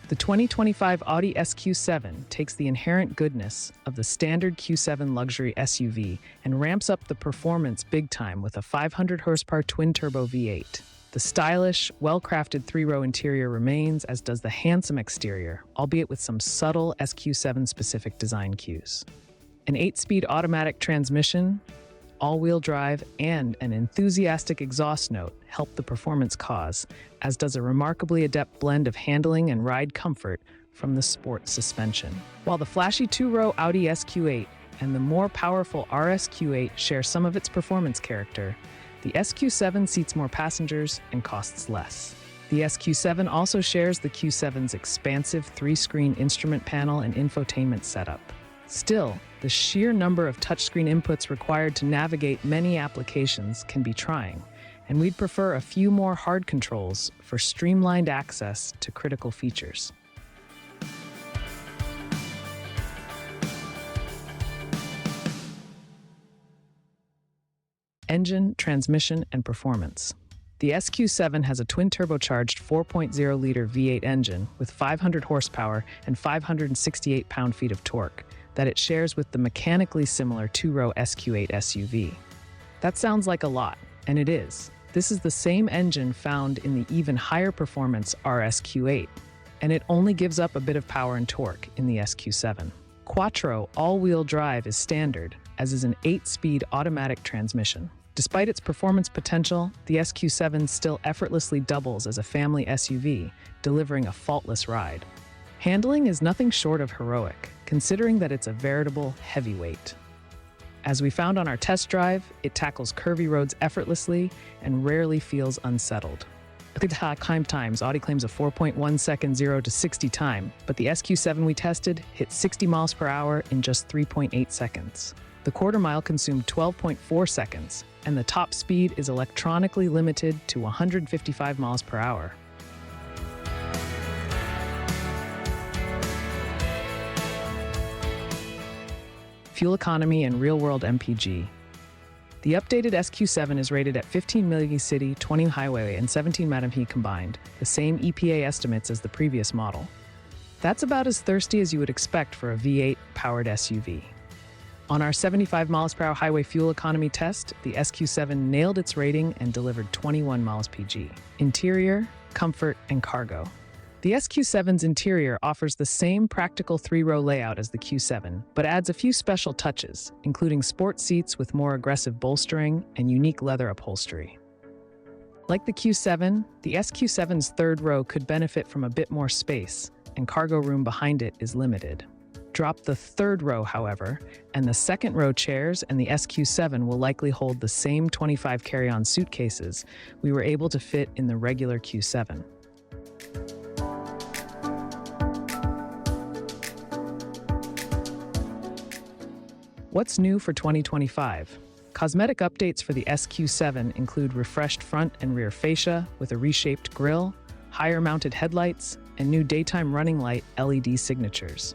The 2025 Audi SQ7 takes the inherent goodness of the standard Q7 luxury SUV and ramps up the performance big time with a 500 horsepower twin-turbo V8. The stylish, well-crafted three-row interior remains, as does the handsome exterior, albeit with some subtle SQ7-specific design cues. An 8-speed automatic transmission, all-wheel drive, and an enthusiastic exhaust note help the performance cause, as does a remarkably adept blend of handling and ride comfort from the sport suspension. While the flashy two-row Audi SQ8 and the more powerful SQ8 share some of its performance character, the SQ7 seats more passengers and costs less. The SQ7 also shares the Q7's expansive 3-screen instrument panel and infotainment setup. Still, the sheer number of touchscreen inputs required to navigate many applications can be trying, and we'd prefer a few more hard controls for streamlined access to critical features. Engine, transmission, and performance. The SQ7 has a twin-turbocharged 4.0-liter V8 engine with 500 horsepower and 568 pound-feet of torque that it shares with the mechanically similar two-row SQ8 SUV. That sounds like a lot, and it is. This is the same engine found in the even higher performance SQ8, and it only gives up a bit of power and torque in the SQ7. Quattro all-wheel drive is standard, as is an 8-speed automatic transmission. Despite its performance potential, the SQ7 still effortlessly doubles as a family SUV, delivering a faultless ride. Handling is nothing short of heroic, considering that it's a veritable heavyweight. As we found on our test drive, it tackles curvy roads effortlessly and rarely feels unsettled. At climb times, Audi claims a 4.1 second 0 to 60 time, but the SQ7 we tested hit 60 miles per hour in just 3.8 seconds. The quarter mile consumed 12.4 seconds, and the top speed is electronically limited to 155 miles per hour. Fuel economy and real-world MPG. The updated SQ7 is rated at 15 milli city, 20 highway, and 17 mpg combined, the same EPA estimates as the previous model. That's about as thirsty as you would expect for a V8-powered SUV. On our 75 miles per hour highway fuel economy test, the SQ7 nailed its rating and delivered 21 miles PG. Interior, comfort, and cargo. The SQ7's interior offers the same practical three-row layout as the Q7, but adds a few special touches, including sport seats with more aggressive bolstering and unique leather upholstery. Like the Q7, the SQ7's third row could benefit from a bit more space, and cargo room behind it is limited. Drop the third row, however, and the second row chairs and the SQ7 will likely hold the same 25 carry-on suitcases we were able to fit in the regular Q7. What's new for 2025? Cosmetic updates for the SQ7 include refreshed front and rear fascia with a reshaped grille, higher mounted headlights, and new daytime running light LED signatures.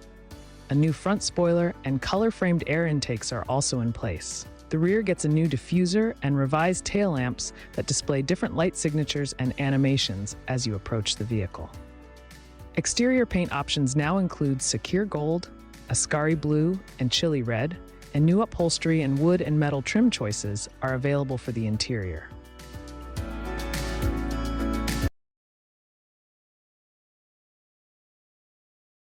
A new front spoiler and color-framed air intakes are also in place. The rear gets a new diffuser and revised tail lamps that display different light signatures and animations as you approach the vehicle. Exterior paint options now include Secure Gold, Ascari Blue, and Chili Red, and new upholstery and wood and metal trim choices are available for the interior.